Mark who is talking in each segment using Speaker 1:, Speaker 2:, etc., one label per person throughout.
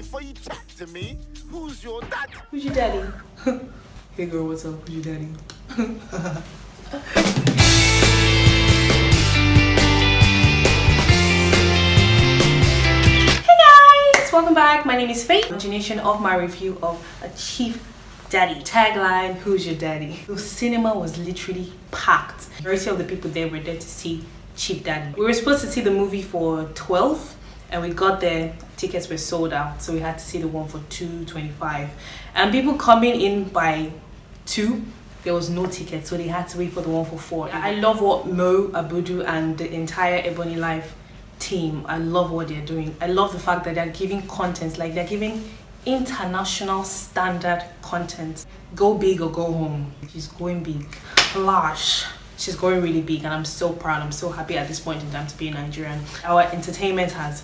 Speaker 1: before you chat to me. Who's your dad?
Speaker 2: Who's your daddy? Hey girl, what's up? Who's your daddy? Welcome back. My name is Faith. Continuation of my review of A Chief Daddy. Tagline: Who's your daddy? The cinema was literally packed. The majority of the people there were there to see Chief Daddy. We were supposed to see the movie for 12, and we got there. Tickets were sold out, so we had to see the one for $2.25. And people coming in by 2, there was no ticket, so they had to wait for the one for 4. I love what Mo Abudu and the entire Ebony Life team, I love what they're doing. I love the fact that they're giving content, like they're giving international standard content. Go big or go home. She's going big. Lash. She's going really big, and I'm so proud. I'm so happy at this point in time to be a Nigerian. Our entertainment has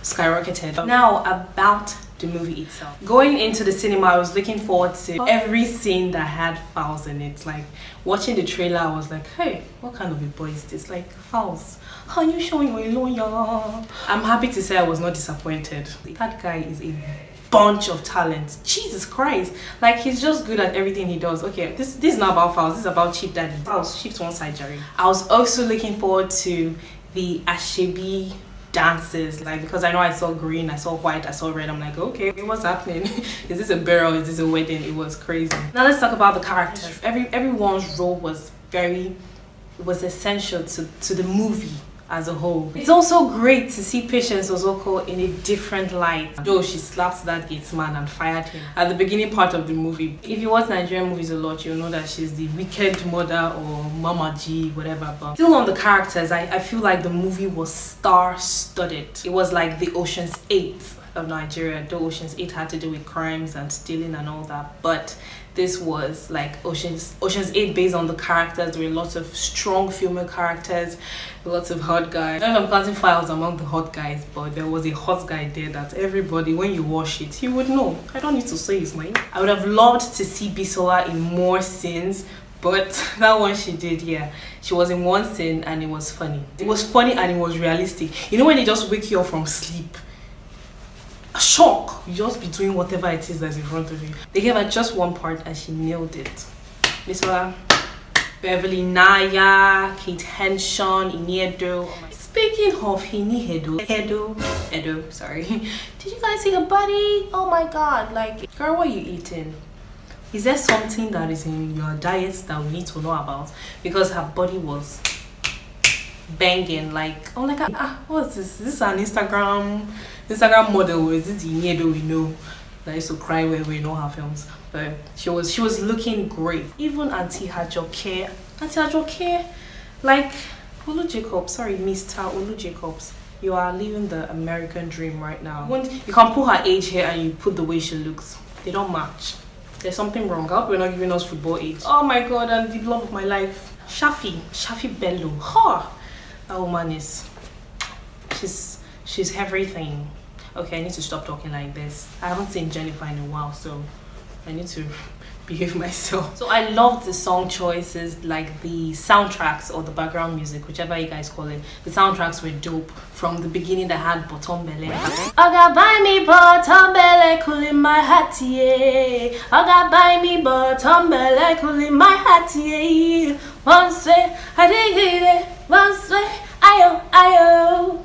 Speaker 2: skyrocketed. Now about the movie itself. Going into the cinema, I was looking forward to every scene that had fouls in it. Like watching the trailer, I was like, hey, what kind of a boy is this? Like, fouls. Are you showing your lawyer? I'm happy to say I was not disappointed. That guy is a bunch of talent. Jesus Christ. Like, he's just good at everything he does. Okay, this is not about fouls. This is about Chief Daddy. Fouls, shift one side, Jerry. I was also looking forward to the Ashebi dances, like, because I know I saw green, I saw white, I saw red. I'm like, okay, what's happening? Is this a burial? Is this a wedding? It was crazy. Now let's talk about the characters. Everyone's role was essential to the movie as a whole. It's also great to see Patience Ozoko in a different light. Though she slapped that gates man and fired him at the beginning part of the movie. If you watch Nigerian movies a lot, you'll know that she's the wicked mother or Mama G, whatever. But still on the characters, I feel like the movie was star-studded. It was like the Ocean's 8 of Nigeria. Though Ocean's 8 had to do with crimes and stealing and all that, but this was like Ocean's 8 based on the characters. There were lots of strong female characters, lots of hot guys. I don't know if I'm counting files among the hot guys, but there was a hot guy there that everybody, when you watch it, you would know. I don't need to say his name. I would have loved to see Bisola in more scenes, but that one she did, yeah. She was in one scene and it was funny. It was funny and it was realistic. You know when they just wake you up from sleep? A shock. You just be doing whatever it is that's in front of you. They gave her just one part and she nailed it. Bisola, Beverly Naya, Kate Henshaw, Iniedo. Speaking of Edo, sorry. Did you guys see her body? Oh my god, like, girl, what are you eating? Is there something that is in your diet that we need to know about? Because her body was banging, like, I'm like, what's this? Is this an Instagram model, or is this Iniedo we know that used to cry when we know her films? But she was looking great. Even Auntie Ajoke, like Olu Jacob, sorry, Mr. Olu Jacobs, you are living the American dream right now. You can put her age here and you put the way she looks. They don't match. There's something wrong. I hope you're not giving us football age. Oh my god, and the love of my life, Shafi Bello. That woman is, she's everything. Okay, I need to stop talking like this. I haven't seen Jennifer in a while, so I need to behave myself. So I love the song choices, like the soundtracks or the background music, whichever you guys call it. The soundtracks were dope. From the beginning, they had Bottom Belle. Oga buy me Bottom Belle, cool in my hat, yeah. Oga buy me Bottom Belle, cool in my hat, yeah. Once way, I dig it. Once way, ayo.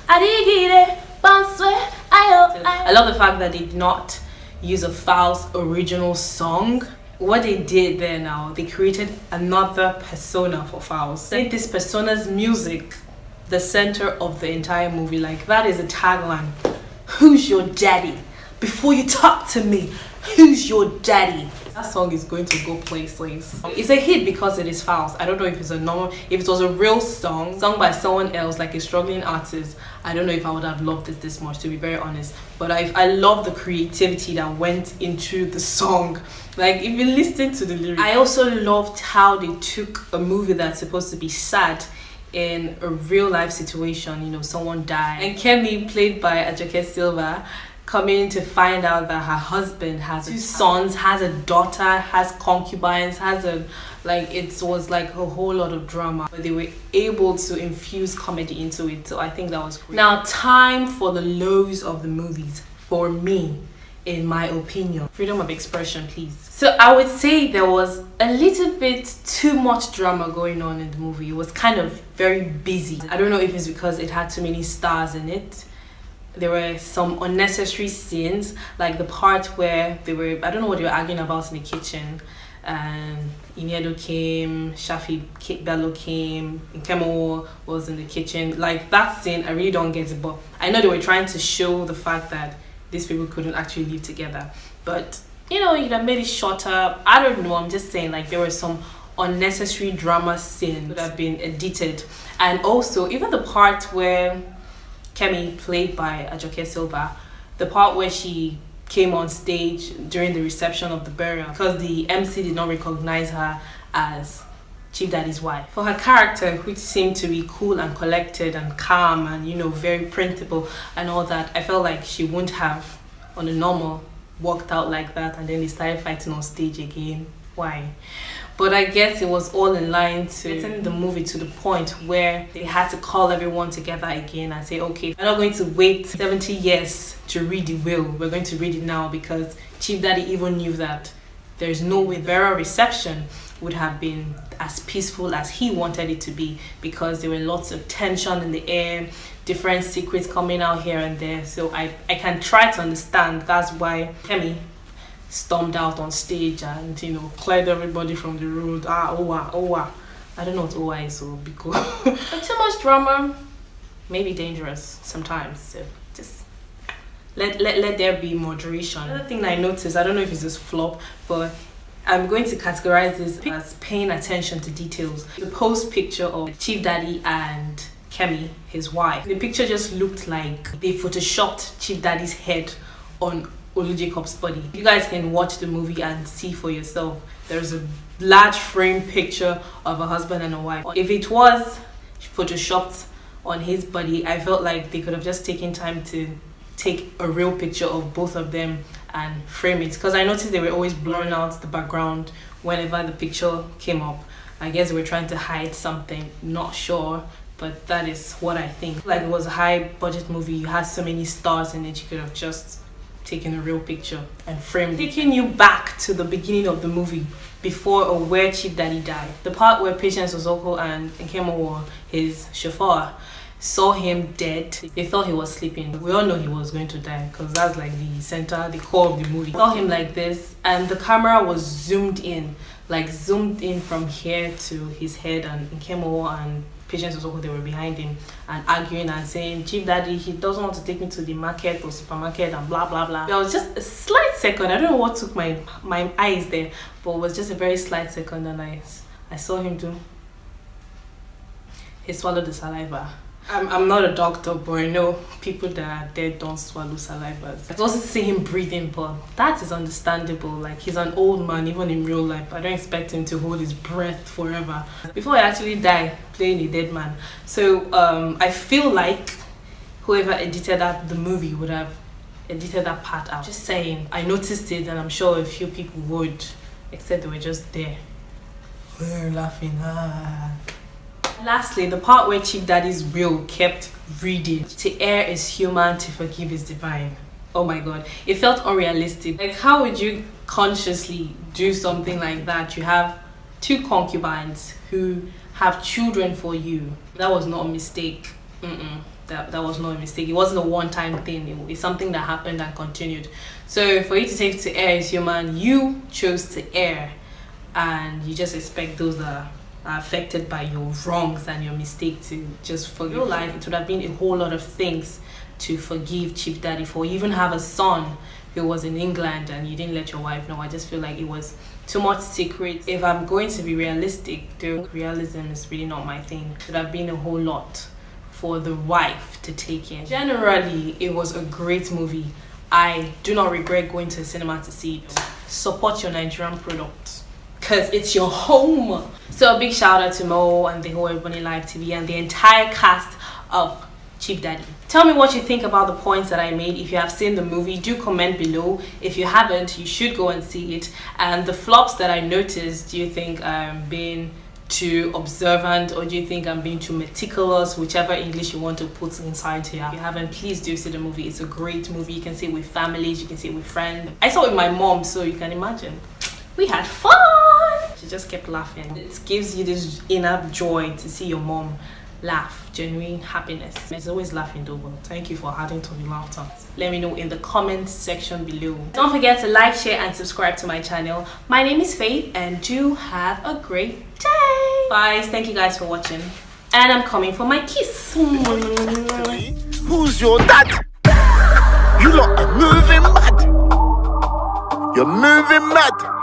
Speaker 2: I dig it. Once way, ayo. I love the fact that they did not use a Fowl's original song. What they did there now, they created another persona for Fowl's. They made this persona's music the center of the entire movie. Like, that is a tagline. Who's your daddy? Before you talk to me, who's your daddy? That song is going to go places. It's a hit because it is Fowl's. I don't know if it's if it was a real song sung by someone else, like a struggling artist, I don't know if I would have loved it this much, to be very honest. But I love the creativity that went into the song. Like, if you listen to the lyrics. I also loved how they took a movie that's supposed to be sad in a real life situation. You know, someone died, and Kemi, played by Ajoke Silva, coming to find out that her husband has 2 sons, has a daughter, has concubines, it was like a whole lot of drama, but they were able to infuse comedy into it. So I think that was great. Now, time for the lows of the movies. for me, in my opinion. Freedom of expression, please. So I would say there was a little bit too much drama going on in the movie. It was kind of very busy. I don't know if it's because it had too many stars in it. There were some unnecessary scenes, like the part where I don't know what they were arguing about in the kitchen, and Iniedo came, Shafi Bello came, Nkemo was in the kitchen. Like that scene, I really don't get it, but I know they were trying to show the fact that these people couldn't actually live together. But you know, you could have made it shorter. I don't know, I'm just saying, like, there were some unnecessary drama scenes that have been edited. And also, even the part where Kemi, played by Ajoke Silva, the part where she came on stage during the reception of the burial, because the MC did not recognize her as Chief Daddy's wife. For her character, which seemed to be cool and collected and calm and, you know, very printable and all that, I felt like she wouldn't have, on a normal, walked out like that, and then they started fighting on stage again. Why? But I guess it was all in line to getting the movie to the point where they had to call everyone together again and say, okay, we're not going to wait 70 years to read the will. We're going to read it now, because Chief Daddy even knew that there's no way the burial reception would have been as peaceful as he wanted it to be, because there were lots of tension in the air, different secrets coming out here and there. So I can try to understand. That's why Kemi stormed out on stage and, you know, cleared everybody from the road. Owa. I don't know what Owa is, so be cool. But too much drama may be dangerous sometimes. So just let there be moderation. Another thing I noticed, I don't know if it's just flop, but I'm going to categorize this as paying attention to details. The post picture of Chief Daddy and Kemi, his wife. The picture just looked like they photoshopped Chief Daddy's head on Olu Jacob's body. You guys can watch the movie and see for yourself. There's a large frame picture of a husband and a wife. If it was photoshopped on his body, I felt like they could have just taken time to take a real picture of both of them and frame it, because I noticed they were always blurring out the background whenever the picture came up. I guess they were trying to hide something, not sure, but that is what I think. Like, it was a high budget movie, you had so many stars in it, you could have just taken a real picture and framed it. Taking you back to the beginning of the movie, before or where Chief Daddy died, the part where Patience Ozoko and Nkemo, his chauffeur, saw him dead. They thought he was sleeping. We all know he was going to die, because that's like the core of the movie. Saw him like this, and the camera was zoomed in from here to his head, and Nkemo and Patience Ozoko, they were behind him and arguing and saying, Chief Daddy, he doesn't want to take me to the market or supermarket and blah blah blah. There was just a slight second, I don't know what took my eyes there, but it was just a very slight second, and I saw him do, he swallowed the saliva. I'm not a doctor, but I know people that are dead don't swallow saliva. I also see him breathing, but that is understandable. Like, he's an old man, even in real life. I don't expect him to hold his breath forever before he actually die playing a dead man. So I feel like whoever edited the movie would have edited that part out. Just saying, I noticed it, and I'm sure a few people would, except they were just there. We're laughing. Lastly, the part where Chief Daddy's will kept reading, to err is human, to forgive is divine. Oh my god, it felt unrealistic. Like, how would you consciously do something like that? You have two concubines who have children for you. That was not a mistake. That was not a mistake. It wasn't a one-time thing. It's something that happened and continued. So for you to say to err is human, you chose to err, and you just expect those that are affected by your wrongs and your mistake to just forgive. In real life, it would have been a whole lot of things to forgive Chief Daddy for. You even have a son who was in England and you didn't let your wife know. I just feel like it was too much secret. If I'm going to be realistic, though, realism is really not my thing. It would have been a whole lot for the wife to take in. Generally, it was a great movie. I do not regret going to the cinema to see it. Support your Nigerian products, because it's your home. So a big shout out to Mo and the whole Ebony Live TV and the entire cast of Chief Daddy. Tell me what you think about the points that I made. If you have seen the movie, do comment below. If you haven't, you should go and see it. And the flops that I noticed, do you think being too observant, or do you think I'm being too meticulous? Whichever English you want to put inside here. If you haven't, please do see the movie. It's a great movie. You can see it with families, you can see it with friends. I saw it with my mom, so you can imagine. We had fun. She just kept laughing. It gives you this inner joy to see your mom laugh, genuine happiness. There's always laughing though, but thank you for adding to the laughter. Let me know in the comments section below. Don't forget to like, share and subscribe to my channel. My name is Faith and do have a great day. Bye. Thank you guys for watching, and I'm coming for my kiss.
Speaker 1: Who's your dad? You lot are moving mad. You're moving mad.